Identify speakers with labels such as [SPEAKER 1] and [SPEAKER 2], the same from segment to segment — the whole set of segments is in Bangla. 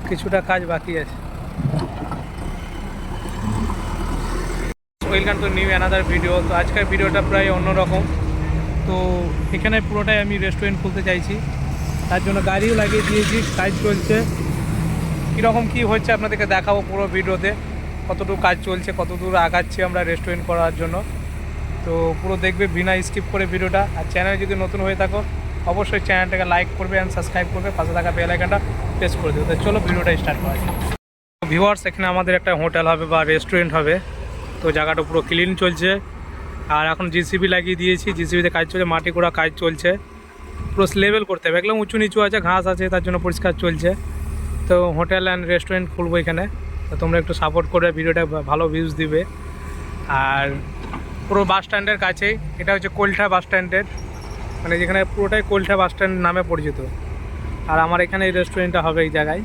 [SPEAKER 1] কিছুটা কাজ বাকি আছে। Welcome to new another video. তো আজকের ভিডিওটা প্রায় অন্যরকম। তো এখানে পুরোটাই আমি রেস্টুরেন্ট খুলতে চাইছি, তার জন্য গাড়িও লাগিয়ে দিয়েছি, কাজ চলছে। কীরকম কী হচ্ছে আপনাদেরকে দেখাবো পুরো ভিডিওতে, কতটুকু কাজ চলছে, কত দূর আগাচ্ছি আমরা রেস্টুরেন্ট করার জন্য। তো পুরো দেখবে বিনা স্কিপ করে ভিডিওটা। আর চ্যানেল যদি নতুন হয়ে থাকো অবশ্যই চ্যানেলটাকে লাইক করবে অ্যান্ড সাবস্ক্রাইব করবে, পাশে থাকা বেল আইকনটা প্রেস করে দেবে। তো চলো ভিডিওটা স্টার্ট করা যায়। ভিউয়ার্স, এখানে আমাদের একটা হোটেল হবে বা রেস্টুরেন্ট হবে। তো জায়গাটা পুরো ক্লিন চলছে, আর এখন জিসিবি লাগিয়ে দিয়েছি, জিসিবিতে কাজ চলছে, মাটি কোড়া কাজ চলছে। পুরো লেভেল করতে হবে, একদম উঁচু নিচু আছে, ঘাস আছে, তার জন্য পরিষ্কার চলছে। তো হোটেল অ্যান্ড রেস্টুরেন্ট খুলবো এখানে, তো তোমরা একটু সাপোর্ট করে ভিডিওটা ভালো ভিউজ দিবে। আর পুরো বাস স্ট্যান্ডের কাছেই, এটা হচ্ছে কোলঠা বাস স্ট্যান্ডের, মানে যেখানে পুরোটাই কোলঠা বাস স্ট্যান্ড নামে পরিচিত। আর আমার এখানে এই রেস্টুরেন্টটা হবে এই জায়গায়।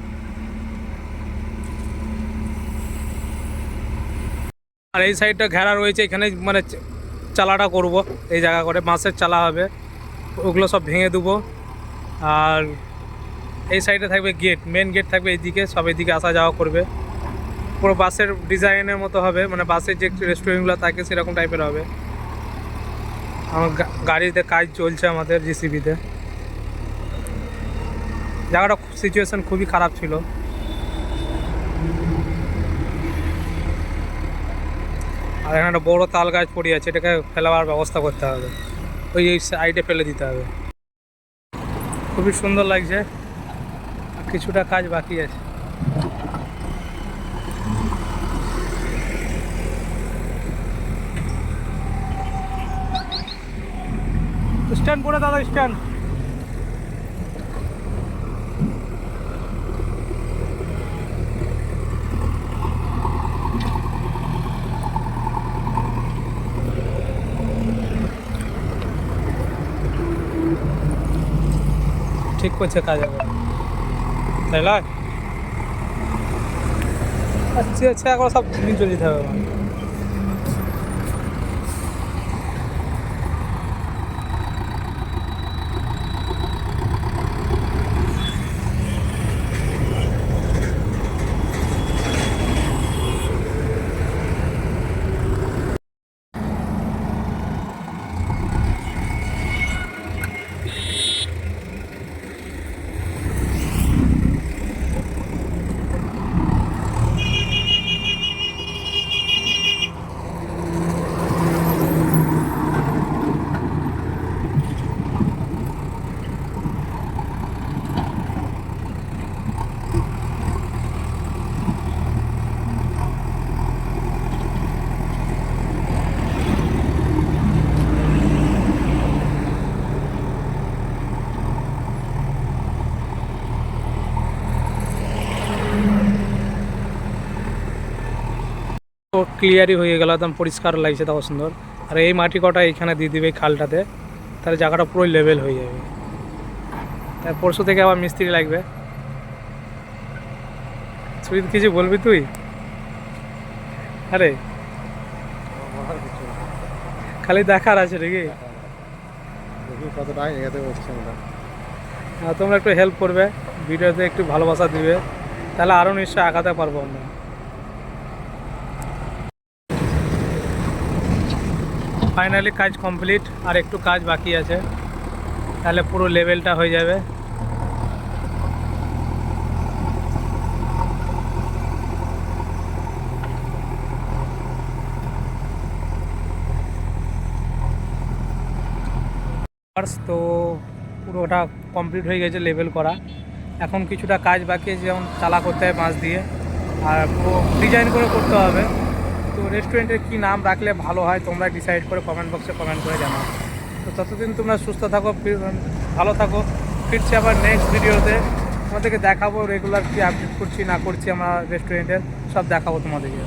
[SPEAKER 1] আর এই সাইডটা ঘেরা রয়েছে, এখানে মানে চালাটা করব, এই জায়গা করে বাঁশের চালা হবে, ওগুলো সব ভেঙে দেবো। আর এই সাইডে থাকবে গেট, মেন গেট থাকবে এইদিকে, সব এইদিকে আসা যাওয়া করবে। পুরো বাসের ডিজাইনের মতো হবে, মানে বাসের যে রেস্টুরেন্টগুলো থাকে সেরকম টাইপের হবে। আমার গাড়িতে কাজ চলছে আমাদের জিসিবিতে। জায়গাটা সিচুয়েশান খুবই খারাপ ছিল। আর এখানে একটা বড়ো তাল গাছ পড়ে আছে, এটাকে ফেলাবার ব্যবস্থা করতে হবে, ওই সাইডে ফেলে দিতে হবে। খুবই সুন্দর লাগছে, কিছুটা কাজ বাকি আছে। স্ট্যান্ড পড়ে দাদা, স্ট্যান্ড। ঠিক করছে কাজ হবে, তাই না? আচ্ছা আচ্ছা, এখন সব দিন চলে যেতে হবে। তো ক্লিয়ারই হয়ে গেল, একদম পরিষ্কার লাগছে, তখন সুন্দর। আর এই মাটি কটা এইখানে দিয়ে দিবে এই খালটাতে, তাহলে জায়গাটা পুরো লেভেল হয়ে যাবে। তাই পরশু থেকে আবার মিস্ত্রি লাগবে। সুইট, কিছু বলবি তুই? আরে খালি দেখার আছে নাকি? তোমরা একটু হেল্প করবে, ভিডিওতে একটু ভালোবাসা দিবে, তাহলে আরও নিশ্চয়ই আঁকাতে পারবো আমরা। ফাইনালি কাজ কমপ্লিট, আর একটু কাজ বাকি আছে, তাহলে পুরো লেভেলটা হয়ে যাবে। তো পুরোটা কমপ্লিট হয়ে গেছে লেভেল করা। এখন কিছুটা কাজ বাকি আছে, যেমন চালা করতে হয় বাঁশ দিয়ে, আর পুরো ডিজাইন করে করতে হবে। তো রেস্টুরেন্টের কী নাম রাখলে ভালো হয় তোমরা ডিসাইড করে কমেন্ট বক্সে কমেন্ট করে জানাও। তো ততদিন তোমরা সুস্থ থাকো, ভালো থাকো। ফিরছি আবার নেক্সট ভিডিওতে, তোমাদেরকে দেখাবো রেগুলার কী আপডেট করছি না করছি আমরা রেস্টুরেন্টের, সব দেখাবো তোমাদেরকে।